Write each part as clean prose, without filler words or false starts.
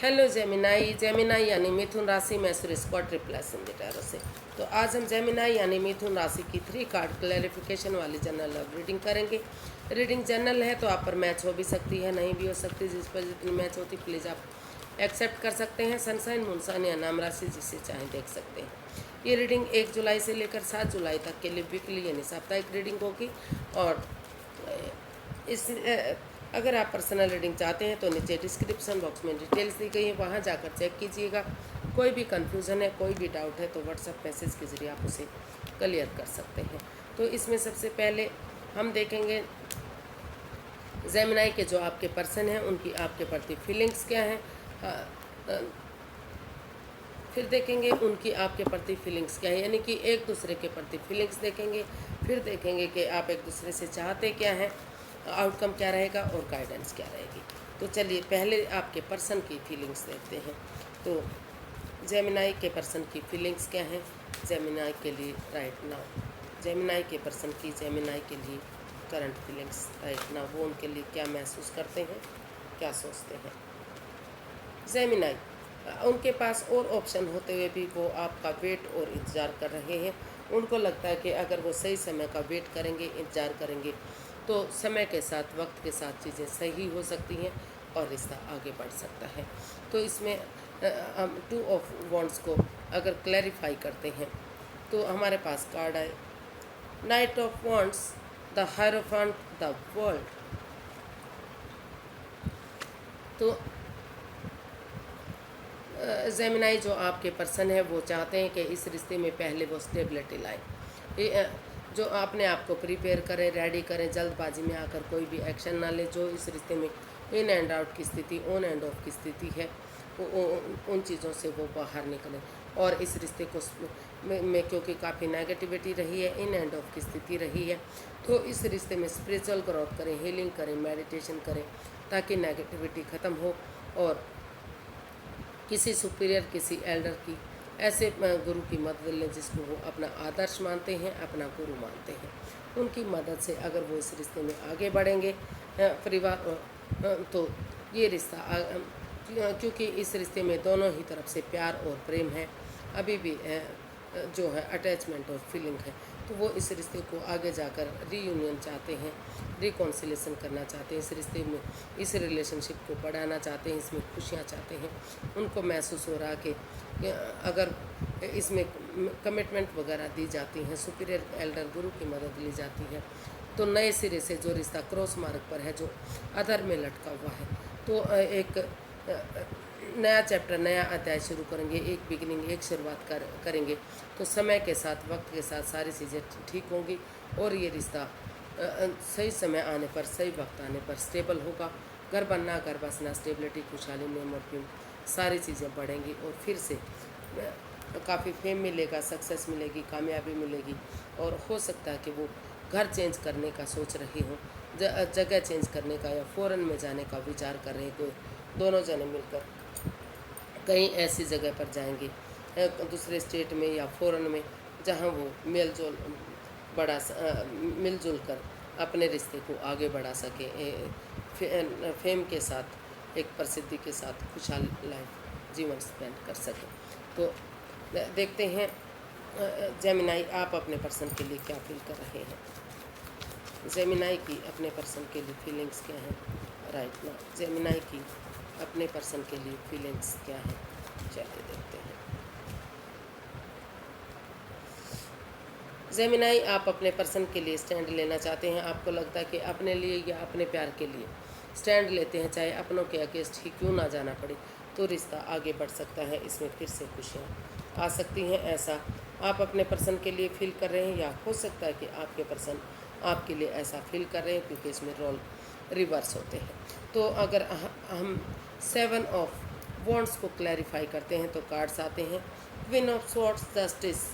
Hello Gemini. Gemini यानी मिथुन राशि में Suresh quarter plus in the से। तो आज हम जेमिनाई यानी मिथुन राशि की 3 कार्ड क्लैरिफिकेशन वाली जनरल लव रीडिंग करेंगे। रीडिंग जनरल है तो आप पर मैच हो भी सकती है, नहीं भी हो सकती। जिस पर जितनी मैच होती प्लीज़ आप एक्सेप्ट कर सकते हैं। सनसाइन मुनसान या नाम राशि जिसे चाहें देख सकते हैं। ये रीडिंग 1 जुलाई से लेकर 7 जुलाई तक के लिए वीकली यानी साप्ताहिक रीडिंग होगी। और इस अगर आप पर्सनल रीडिंग चाहते हैं तो नीचे डिस्क्रिप्शन बॉक्स में डिटेल्स दी गई है, वहाँ जाकर चेक कीजिएगा। कोई भी कन्फ्यूज़न है, कोई भी डाउट है तो व्हाट्सएप मैसेज के ज़रिए आप उसे क्लियर कर सकते हैं। तो इसमें सबसे पहले हम देखेंगे जेमिनाई के जो आपके पर्सन हैं उनकी आपके प्रति फीलिंग्स क्या हैं। फिर देखेंगे उनकी आपके प्रति फीलिंग्स क्या है, यानी कि एक दूसरे के प्रति फीलिंग्स देखेंगे। फिर देखेंगे कि आप एक दूसरे से चाहते क्या हैं, आउटकम क्या रहेगा और गाइडेंस क्या रहेगी। तो चलिए पहले आपके पर्सन की फीलिंग्स देखते हैं। तो जेमिनाई के पर्सन की फीलिंग्स क्या हैं जेमिनाई के लिए राइट नाउ। जेमिनाई के पर्सन की जेमिनाई के लिए करंट फीलिंग्स राइट नाउ, वो उनके लिए क्या महसूस करते हैं, क्या सोचते हैं। जेमिनाई, उनके पास और ऑप्शन होते हुए भी वो आपका वेट और इंतज़ार कर रहे हैं। उनको लगता है कि अगर वो सही समय का वेट करेंगे, इंतज़ार करेंगे तो समय के साथ, वक्त के साथ चीज़ें सही हो सकती हैं और रिश्ता आगे बढ़ सकता है। तो इसमें हम 2 ऑफ वॉन्ड्स को अगर क्लैरिफाई करते हैं तो हमारे पास कार्ड है night of wands, the hierophant, the world. तो जेमिनाई जो आपके पर्सन है वो चाहते हैं कि इस रिश्ते में पहले वो स्टेबिलिटी लाए, जो अपने आप को प्रिपेयर करें, रेडी करें, जल्दबाजी में आकर कोई भी एक्शन ना ले। जो इस रिश्ते में इन एंड आउट की स्थिति, ऑन एंड ऑफ की स्थिति है, उन चीज़ों से वो बाहर निकलें। और इस रिश्ते को में क्योंकि काफ़ी नेगेटिविटी रही है, इन एंड ऑफ की स्थिति रही है, तो इस रिश्ते में स्पिरिचुअल ग्रोथ करें, हीलिंग करें, मेडिटेशन करें ताकि नेगेटिविटी ख़त्म हो। और किसी सुपीरियर, किसी एल्डर की, ऐसे गुरु की मदद लें जिसको वो अपना आदर्श मानते हैं, अपना गुरु मानते हैं। उनकी मदद से अगर वो इस रिश्ते में आगे बढ़ेंगे परिवार तो ये रिश्ता क्योंकि इस रिश्ते में दोनों ही तरफ से प्यार और प्रेम है, अभी भी जो है अटैचमेंट और फीलिंग है, तो वो इस रिश्ते को आगे जाकर रीयूनियन चाहते हैं, रिकॉन्सिलेशन करना चाहते हैं, इस रिश्ते में, इस रिलेशनशिप को बढ़ाना चाहते हैं, इसमें खुशियाँ चाहते हैं। उनको महसूस हो रहा कि अगर इसमें कमिटमेंट वगैरह दी जाती हैं, सुपीरियर एल्डर गुरु की मदद ली जाती है, तो नए सिरे से जो रिश्ता क्रॉस मार्ग पर है, जो अधर में लटका हुआ है, तो एक नया चैप्टर, नया अध्याय शुरू करेंगे, एक बिगिनिंग, एक शुरुआत करेंगे। तो समय के साथ, वक्त के साथ सारी चीज़ें ठीक होंगी और ये रिश्ता सही समय आने पर, सही वक्त आने पर स्टेबल होगा। घर बनना, घर बसना, स्टेबिलिटी, खुशहाली, नेमोटिव, सारी चीज़ें बढ़ेंगी और फिर से काफ़ी फेम मिलेगा, सक्सेस मिलेगी, कामयाबी मिलेगी। और हो सकता है कि वो घर चेंज करने का सोच रही हो, जगह चेंज करने का या फ़ॉरेन में जाने का विचार कर रहे हैं। दोनों जने मिलकर कहीं ऐसी जगह पर जाएंगे, दूसरे स्टेट में या फ़ॉरेन में, जहां वो मिलजुल कर अपने रिश्ते को आगे बढ़ा सके, फेम के साथ, एक प्रसिद्धि के साथ खुशहाल लाइफ जीवन स्पेंड कर सके। तो देखते हैं जेमिनाई आप अपने पर्सन के लिए क्या फील कर रहे हैं। जेमिनाई की अपने पर्सन के लिए फीलिंग्स क्या हैं राइट नाउ। जेमिनाई की अपने पर्सन के लिए फीलिंग्स क्या हैं, चलिए देखते हैं। जेमिनाई आप अपने पर्सन के लिए स्टैंड लेना चाहते हैं। आपको लगता है कि अपने लिए या अपने प्यार के लिए स्टैंड लेते हैं, चाहे अपनों के अगेंस्ट ही क्यों ना जाना पड़े, तो रिश्ता आगे बढ़ सकता है, इसमें फिर से खुशियाँ आ सकती हैं। ऐसा आप अपने पर्सन के लिए फील कर रहे हैं, या हो सकता है कि आपके पर्सन आपके लिए ऐसा फील कर रहे हैं, क्योंकि इसमें रोल रिवर्स होते हैं। तो अगर हम 7 ऑफ वॉन्ड्स को क्लैरिफाई करते हैं तो कार्ड्स आते हैं queen of swords, justice,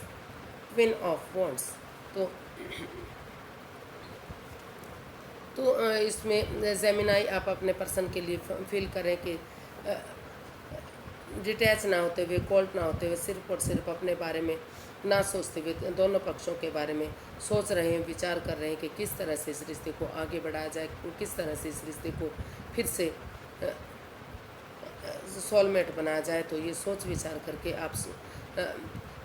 queen of wands. तो इसमें जेमिनाई आप अपने पर्सन के लिए फील करें कि डिटैच ना होते हुए, कोल्ड ना होते हुए, सिर्फ और सिर्फ अपने बारे में ना सोचते हुए दोनों पक्षों के बारे में सोच रहे हैं, विचार कर रहे हैं कि किस तरह से इस रिश्ते को आगे बढ़ाया जाए, किस तरह से इस रिश्ते को फिर से सोलमेट बनाया जाए, तो ये सोच विचार करके आप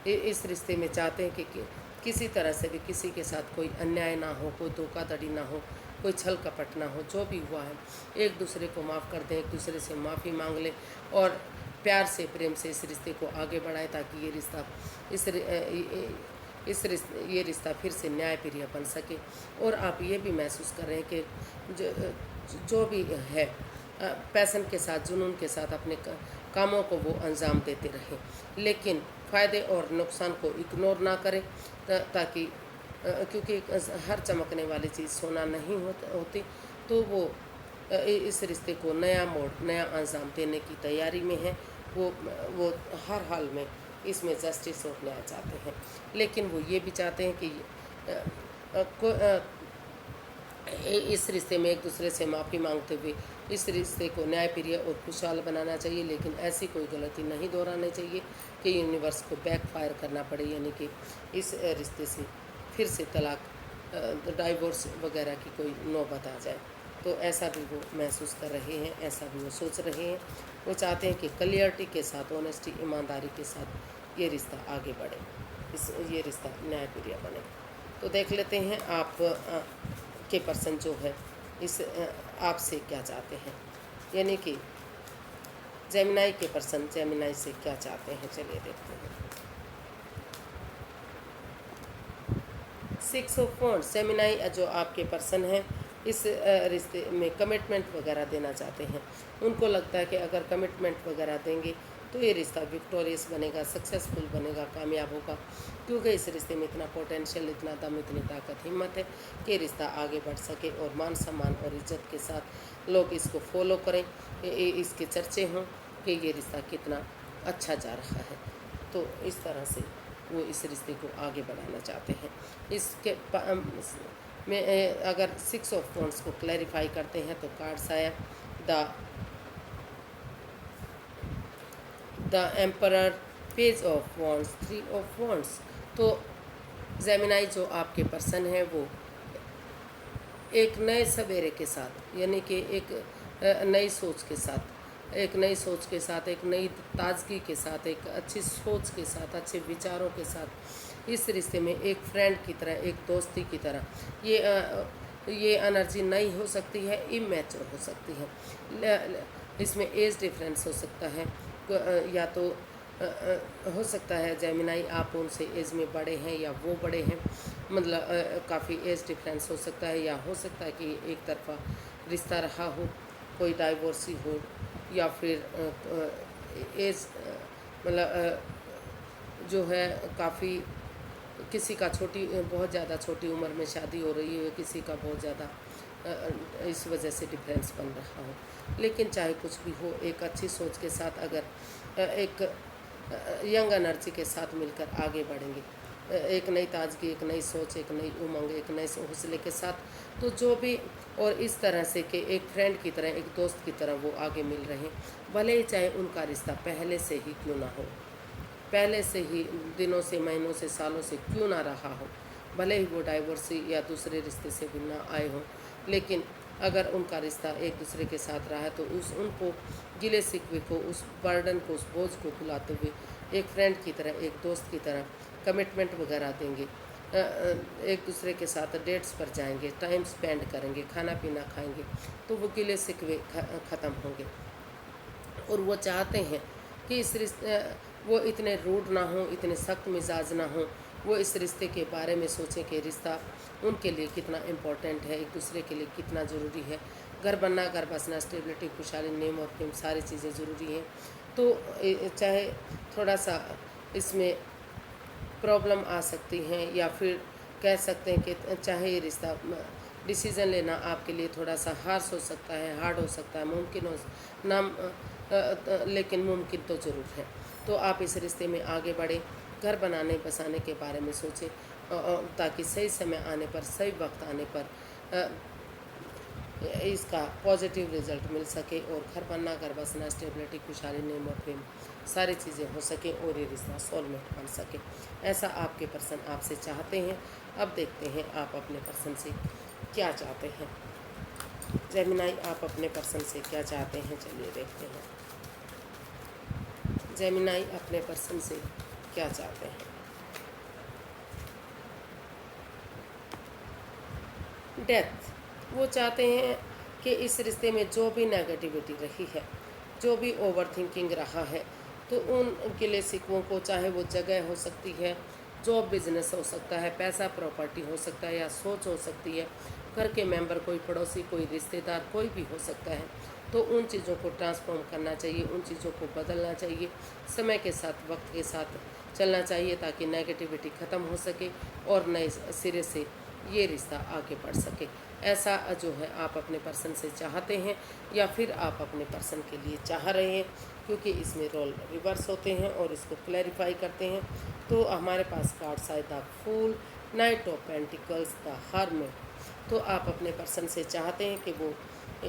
इस रिश्ते में चाहते हैं कि किसी तरह से भी किसी के साथ कोई अन्याय ना हो, कोई धोखाधड़ी ना हो, कोई छल कपट ना हो। जो भी हुआ है एक दूसरे को माफ़ कर दें, एक दूसरे से माफ़ी मांग लें और प्यार से प्रेम से इस रिश्ते को आगे बढ़ाएं, ताकि ये रिश्ता ये रिश्ता फिर से न्यायप्रिय बन सके। और आप ये भी महसूस कर रहे हैं कि जो भी है पैशन के साथ, जुनून के साथ अपने कामों को वो अंजाम देते रहें, लेकिन फ़ायदे और नुकसान को इग्नोर ना करें, ताकि क्योंकि हर चमकने वाली चीज़ सोना नहीं होती। तो वो इस रिश्ते को नया मोड़, नया अंजाम देने की तैयारी में है। वो हर हाल में इसमें जस्टिस और न्याय चाहते हैं, लेकिन वो ये भी चाहते हैं कि इस रिश्ते में एक दूसरे से माफ़ी मांगते हुए इस रिश्ते को न्यायप्रिय और खुशहाल बनाना चाहिए। लेकिन ऐसी कोई गलती नहीं दोहरानी चाहिए कि यूनिवर्स को बैकफायर करना पड़े, यानी कि इस रिश्ते से फिर से तलाक, डाइवोर्स वगैरह की कोई नौबत आ जाए। तो ऐसा भी वो महसूस कर रहे हैं, ऐसा भी वो सोच रहे हैं। वो चाहते हैं कि क्लियरिटी के साथ, ऑनेस्टी, ईमानदारी के साथ ये रिश्ता आगे बढ़े, ये रिश्ता न्यायप्रिय बने। तो देख लेते हैं आप के पर्सन जो है इस आपसे क्या चाहते हैं, यानी कि जेमिनाई के पर्सन जेमिनाई से क्या चाहते हैं। चलिए देखते हैं। 6 ऑफ वॉन्ड्स, जेमिनाई जो आपके पर्सन हैं इस रिश्ते में कमिटमेंट वगैरह देना चाहते हैं। उनको लगता है कि अगर कमिटमेंट वगैरह देंगे तो ये रिश्ता विक्टोरियस बनेगा, सक्सेसफुल बनेगा, कामयाब होगा, क्योंकि इस रिश्ते में इतना पोटेंशियल, इतना दम, इतनी ताकत, हिम्मत है कि रिश्ता आगे बढ़ सके और मान सम्मान और इज्जत के साथ लोग इसको फॉलो करें, इसके चर्चे हों कि ये रिश्ता कितना अच्छा जा रहा है। तो इस तरह से वो इस रिश्ते को आगे बढ़ाना चाहते हैं। इसके में अगर 6 ऑफ वॉन्ड्स को क्लैरिफाई करते हैं तो कार्ड्स आया the emperor, page of wands, 3 of wands. तो जेमिनाई जो आपके पर्सन है वो एक नए सवेरे के साथ, यानी कि एक नई सोच के साथ, एक नई ताजगी के साथ, एक अच्छी सोच के साथ, अच्छे विचारों के साथ इस रिश्ते में एक फ्रेंड की तरह, एक दोस्ती की तरह ये एनर्जी नई हो सकती है, इमैच्योर हो सकती है। इसमें एज डिफरेंस हो सकता है, या तो हो सकता है जेमिनाई आप उनसे एज में बड़े हैं या वो बड़े हैं, मतलब काफ़ी एज डिफरेंस हो सकता है, या हो सकता है कि एक तरफा रिश्ता रहा हो, कोई डाइवोर्सी हो, या फिर एज मतलब जो है काफ़ी, किसी का बहुत ज़्यादा छोटी उम्र में शादी हो रही है, किसी का बहुत ज़्यादा इस वजह से डिफरेंस बन रहा हो। लेकिन चाहे कुछ भी हो, एक अच्छी सोच के साथ अगर एक यंग एनर्जी के साथ मिलकर आगे बढ़ेंगे, एक नई ताजगी, एक नई सोच, एक नई उमंग, एक नए हौसले के साथ, तो जो भी, और इस तरह से कि एक फ्रेंड की तरह, एक दोस्त की तरह वो आगे मिल रहे हैं, भले ही चाहे उनका रिश्ता पहले से ही क्यों ना हो, पहले से ही दिनों से, महीनों से, सालों से क्यों ना रहा हो, भले ही वो डाइवोर्सी या दूसरे रिश्ते से भी ना आए हों, लेकिन अगर उनका रिश्ता एक दूसरे के साथ रहा है तो उनको गिले शिकवे को, उस बर्डन को, उस बोझ को भुलाते हुए एक फ्रेंड की तरह, एक दोस्त की तरह कमिटमेंट वगैरह देंगे, एक दूसरे के साथ डेट्स पर जाएंगे, टाइम स्पेंड करेंगे, खाना पीना खाएंगे, तो वो गिले शिकवे ख़त्म होंगे। और वो चाहते हैं कि इस रिश्ते वो इतने रूड ना हो, इतने सख्त मिजाज ना हो, वो इस रिश्ते के बारे में सोचें कि रिश्ता उनके लिए कितना इम्पोर्टेंट है, एक दूसरे के लिए कितना ज़रूरी है। घर बनना, घर बसना, स्टेबिलिटी, खुशहाली, नेम और फेम, सारी चीज़ें ज़रूरी हैं। तो चाहे थोड़ा सा इसमें प्रॉब्लम आ सकती हैं, या फिर कह सकते हैं कि चाहे ये रिश्ता डिसीज़न लेना आपके लिए थोड़ा सा हार्श हो सकता है, हार्ड हो सकता है, मुमकिन हो ना, लेकिन मुमकिन तो ज़रूर है। तो आप इस रिश्ते में आगे बढ़ें, घर बनाने बसाने के बारे में सोचें, ताकि सही समय आने पर, सही वक्त आने पर इसका पॉजिटिव रिजल्ट मिल सके, और घर बनना, घर बसना, स्टेबिलिटी, खुशहाली, नेम और फेम, सारी चीज़ें हो सके, और ये रिश्ता सोलमेट बन सके। ऐसा आपके पर्सन आपसे चाहते हैं। अब देखते हैं आप अपने पर्सन से क्या चाहते हैं। जेमिनाई आप अपने पर्सन से क्या चाहते हैं, चलिए देखते हैं। जेमिनाई अपने पर्सन से क्या चाहते हैं। डेथ, वो चाहते हैं कि इस रिश्ते में जो भी नेगेटिविटी रही है, जो भी ओवर थिंकिंग रहा है, तो उन गिले शिकवों को, चाहे वो जगह हो सकती है, जॉब बिजनेस हो सकता है, पैसा प्रॉपर्टी हो सकता है, या सोच हो सकती है, घर के मेंबर, कोई पड़ोसी, कोई रिश्तेदार, कोई भी हो सकता है, तो उन चीज़ों को ट्रांसफॉर्म करना चाहिए, उन चीज़ों को बदलना चाहिए, समय के साथ, वक्त के साथ चलना चाहिए, ताकि नेगेटिविटी ख़त्म हो सके और नए सिरे से ये रिश्ता आगे बढ़ सके। ऐसा जो है आप अपने पर्सन से चाहते हैं, या फिर आप अपने पर्सन के लिए चाह रहे हैं, क्योंकि इसमें रोल रिवर्स होते हैं और इसको क्लैरिफाई करते हैं। तो हमारे पास कार्ड्स आए the fool, knight of pentacles, the hermit. तो आप अपने पर्सन से चाहते हैं कि वो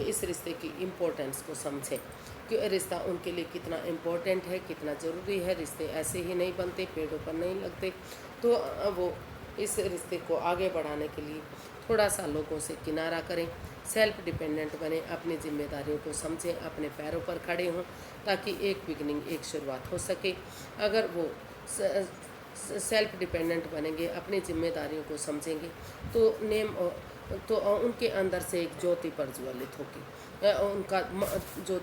इस रिश्ते की इम्पोर्टेंस को समझें कि रिश्ता उनके लिए कितना इम्पोर्टेंट है, कितना ज़रूरी है। रिश्ते ऐसे ही नहीं बनते, पेड़ों पर नहीं लगते। तो वो इस रिश्ते को आगे बढ़ाने के लिए थोड़ा सा लोगों से किनारा करें, सेल्फ डिपेंडेंट बने, अपनी जिम्मेदारियों को समझें, अपने पैरों पर खड़े हों, ताकि एक बिगनिंग, एक शुरुआत हो सके। अगर वो सेल्फ डिपेंडेंट बनेंगे, अपनी जिम्मेदारियों को समझेंगे, तो उनके अंदर से एक ज्योति प्रज्वलित होगी। उनका जो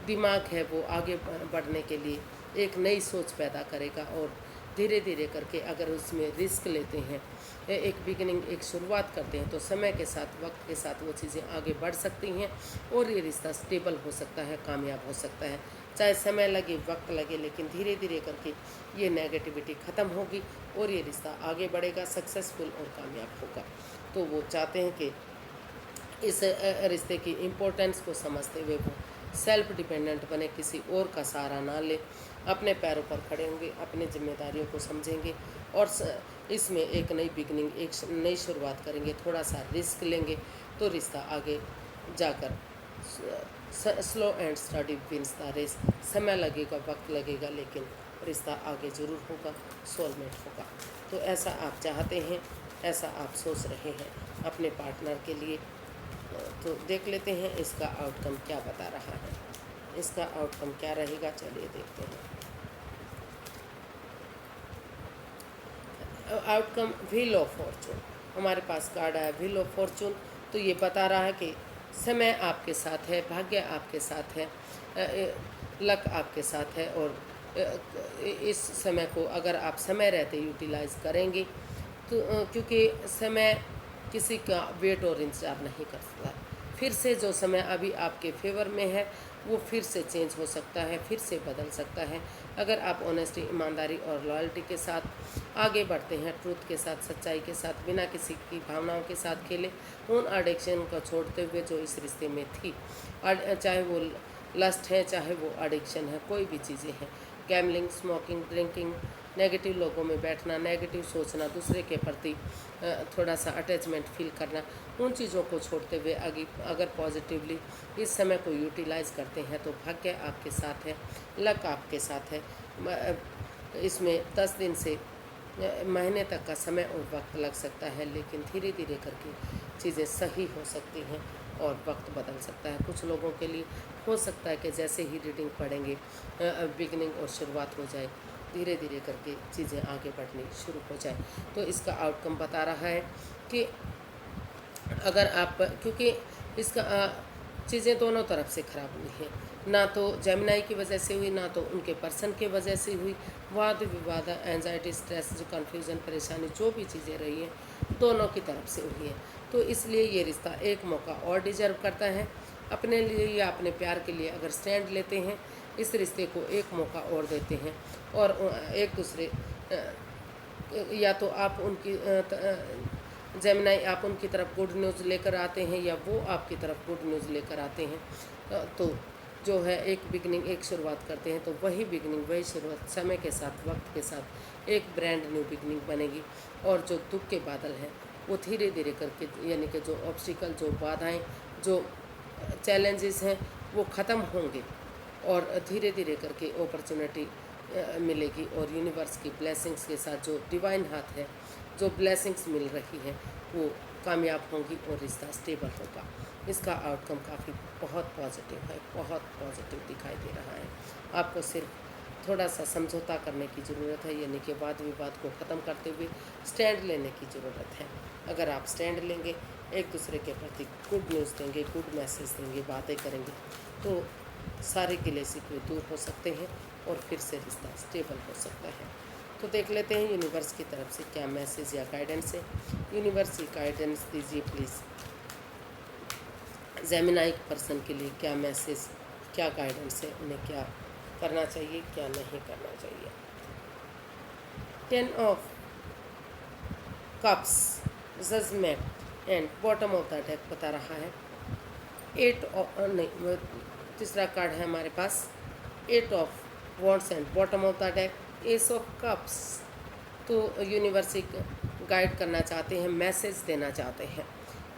दिमाग है वो आगे बढ़ने के लिए एक नई सोच पैदा करेगा, और धीरे धीरे करके अगर उसमें रिस्क लेते हैं, एक बिगिनिंग, एक शुरुआत करते हैं, तो समय के साथ, वक्त के साथ वो चीज़ें आगे बढ़ सकती हैं और ये रिश्ता स्टेबल हो सकता है, कामयाब हो सकता है। चाहे समय लगे, वक्त लगे, लेकिन धीरे धीरे करके ये नेगेटिविटी ख़त्म होगी और ये रिश्ता आगे बढ़ेगा, सक्सेसफुल और कामयाब होगा। तो वो चाहते हैं कि इस रिश्ते की इम्पोर्टेंस को समझते हुए वो सेल्फ डिपेंडेंट बने, किसी और का सहारा ना ले, अपने पैरों पर खड़े होंगे, अपनी जिम्मेदारियों को समझेंगे और इसमें एक नई बिगनिंग, एक नई शुरुआत करेंगे, थोड़ा सा रिस्क लेंगे, तो रिश्ता आगे जाकर slow and steady wins the race. समय लगेगा, वक्त लगेगा, लेकिन रिश्ता आगे ज़रूर होगा, सोलमेट होगा। तो ऐसा आप चाहते हैं, ऐसा आप सोच रहे हैं अपने पार्टनर के लिए। तो देख लेते हैं इसका आउटकम क्या बता रहा है, इसका आउटकम क्या रहेगा, चलिए देखते हैं। आउटकम व्हील ऑफ फॉर्चून, हमारे पास कार्ड आया व्हील ऑफ फॉर्चून। तो ये बता रहा है कि समय आपके साथ है, भाग्य आपके साथ है, लक आपके साथ है, और इस समय को अगर आप समय रहते यूटिलाइज करेंगे, तो क्योंकि समय किसी का वेट और इंतज़ार नहीं कर सकता। फिर से जो समय अभी आपके फेवर में है वो फिर से चेंज हो सकता है, फिर से बदल सकता है, अगर आप ऑनेस्टी, ईमानदारी और लॉयल्टी के साथ आगे बढ़ते हैं, ट्रूथ के साथ, सच्चाई के साथ, बिना किसी की भावनाओं के साथ खेले, उन एडिक्शन को छोड़ते हुए जो इस रिश्ते में थी, चाहे वो लस्ट है, चाहे वो एडिक्शन है, कोई भी चीज़ें हैं, गैमलिंग, स्मोकिंग, ड्रिंकिंग, नेगेटिव लोगों में बैठना, नेगेटिव सोचना, दूसरे के प्रति थोड़ा सा अटैचमेंट फील करना, उन चीज़ों को छोड़ते हुए अगर पॉजिटिवली इस समय को यूटिलाइज करते हैं, तो भाग्य आपके साथ है, लक आपके साथ है। इसमें 10 दिन से महीने तक का समय और वक्त लग सकता है, लेकिन धीरे धीरे करके चीज़ें सही हो सकती हैं और वक्त बदल सकता है। कुछ लोगों के लिए हो सकता है कि जैसे ही रीडिंग पढ़ेंगे बिगनिंग और शुरुआत हो जाए, धीरे धीरे करके चीज़ें आगे बढ़नी शुरू हो जाए। तो इसका आउटकम बता रहा है कि अगर आप, क्योंकि इसका चीज़ें दोनों तरफ से ख़राब हुई हैं, ना तो जेमिनाई की वजह से हुई, ना तो उनके पर्सन की वजह से हुई। वाद विवाद, एंजाइटी, स्ट्रेस, जो कन्फ्यूज़न, परेशानी, जो भी चीज़ें रही हैं, दोनों की तरफ से हुई हैं। तो इसलिए ये रिश्ता एक मौका और डिजर्व करता है। अपने लिए या अपने प्यार के लिए अगर स्टैंड लेते हैं, इस रिश्ते को एक मौका और देते हैं, और एक दूसरे या तो आप उनकी जेमिनाई आप उनकी तरफ गुड न्यूज़ लेकर आते हैं, या वो आपकी तरफ गुड न्यूज़ लेकर आते हैं। तो जो है एक बिगनिंग, एक शुरुआत करते हैं, तो वही बिगनिंग, वही शुरुआत समय के साथ, वक्त के साथ एक ब्रांड न्यू बिगनिंग बनेगी। और जो दुख के बादल हैं वो धीरे धीरे करके, यानी कि जो ऑब्स्टिकल, जो बाधाएं, जो चैलेंजेस हैं, वो ख़त्म होंगे और धीरे धीरे करके अपॉर्चुनिटी मिलेगी। और यूनिवर्स की ब्लेसिंग्स के साथ जो डिवाइन हाथ है, जो ब्लेसिंग्स मिल रही हैं, वो कामयाब होंगी और रिश्ता स्टेबल होगा। इसका आउटकम काफ़ी बहुत पॉजिटिव है, बहुत पॉजिटिव दिखाई दे रहा है। आपको सिर्फ थोड़ा सा समझौता करने की ज़रूरत है, यानी कि वाद विवाद को ख़त्म करते हुए स्टैंड लेने की ज़रूरत है। अगर आप स्टैंड लेंगे, एक दूसरे के प्रति गुड न्यूज़ देंगे, गुड मैसेज देंगे, बातें करेंगे, तो सारे गिले शिकवे दूर हो सकते हैं और फिर से रिश्ता स्टेबल हो सकता है। तो देख लेते हैं यूनिवर्स की तरफ से क्या मैसेज या गाइडेंस है। यूनिवर्स की गाइडेंस दीजिए प्लीज़। जेमिनाई पर्सन के लिए क्या मैसेज, क्या गाइडेंस है, उन्हें क्या करना चाहिए, क्या नहीं करना चाहिए। 10 of cups, judgement and bottom of the deck बता रहा है। 8 ऑफ नहीं, तीसरा कार्ड है हमारे पास 8 of wands and bottom of the deck S of cups. तो यूनिवर्स गाइड करना चाहते हैं, मैसेज देना चाहते हैं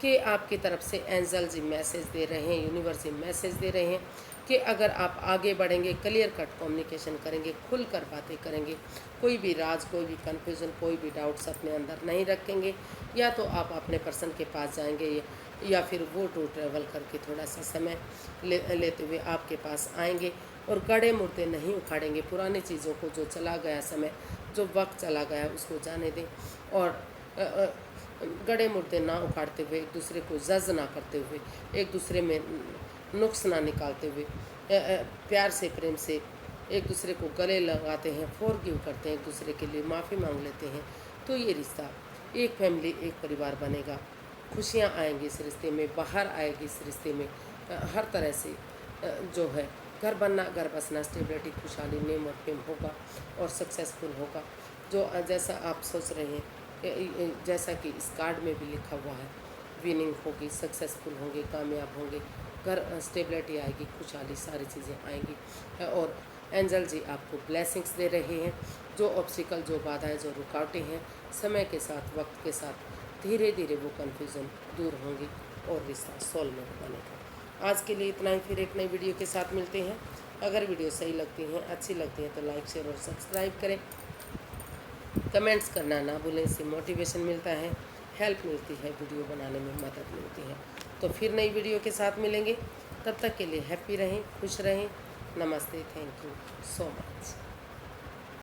कि आपकी तरफ से एंजल जी मैसेज दे रहे हैं, यूनिवर्स मैसेज दे रहे हैं कि अगर आप आगे बढ़ेंगे, क्लियर कट कम्युनिकेशन करेंगे, खुलकर बातें करेंगे, कोई भी राज, कोई भी कन्फ्यूज़न, कोई भी डाउट्स अपने अंदर नहीं रखेंगे, या तो आप अपने पर्सन के पास जाएंगे या फिर वो टू ट्रैवल करके थोड़ा सा समय लेते हुए आपके पास आएंगे और गड़े मुर्दे नहीं उखाड़ेंगे। पुरानी चीज़ों को, जो चला गया समय, जो वक्त चला गया उसको जाने दें और गड़े मुर्दे ना उखाड़ते हुए, एक दूसरे को जज ना करते हुए, एक दूसरे में नुक्स ना निकालते हुए, प्यार से, प्रेम से एक दूसरे को गले लगाते हैं, फॉरगिव करते हैं, एक दूसरे के लिए माफ़ी मांग लेते हैं, तो ये रिश्ता एक फैमिली, एक परिवार बनेगा। खुशियाँ आएंगी इस रिश्ते में, बाहर आएगी इस रिश्ते में, हर तरह से जो है घर बनना, घर बसना, स्टेबिलिटी, खुशहाली, नेम और फेम होगा और सक्सेसफुल होगा। जो जैसा आप सोच रहे हैं, जैसा कि इस कार्ड में भी लिखा हुआ है, विनिंग होगी, सक्सेसफुल होंगे, कामयाब होंगे, घर स्टेबिलिटी आएगी, खुशहाली, सारी चीज़ें आएंगी। और एंजल जी आपको ब्लेसिंग्स दे रहे हैं। जो ऑब्स्टिकल, जो बाधाएं, जो रुकावटें हैं, समय के साथ, वक्त के साथ धीरे धीरे वो कन्फ्यूज़न दूर होंगी और रिश्ता सोलमेट बनेगा। आज के लिए इतना ही, फिर एक नई वीडियो के साथ मिलते हैं। अगर वीडियो सही लगती हैं, अच्छी लगती हैं तो लाइक, शेयर और सब्सक्राइब करें। कमेंट्स करना ना भूलें, इससे मोटिवेशन मिलता है, हेल्प मिलती है, वीडियो बनाने में मदद मिलती है। तो फिर नई वीडियो के साथ मिलेंगे, तब तक के लिए हैप्पी रहें, खुश रहें। नमस्ते, थैंक यू सो मच।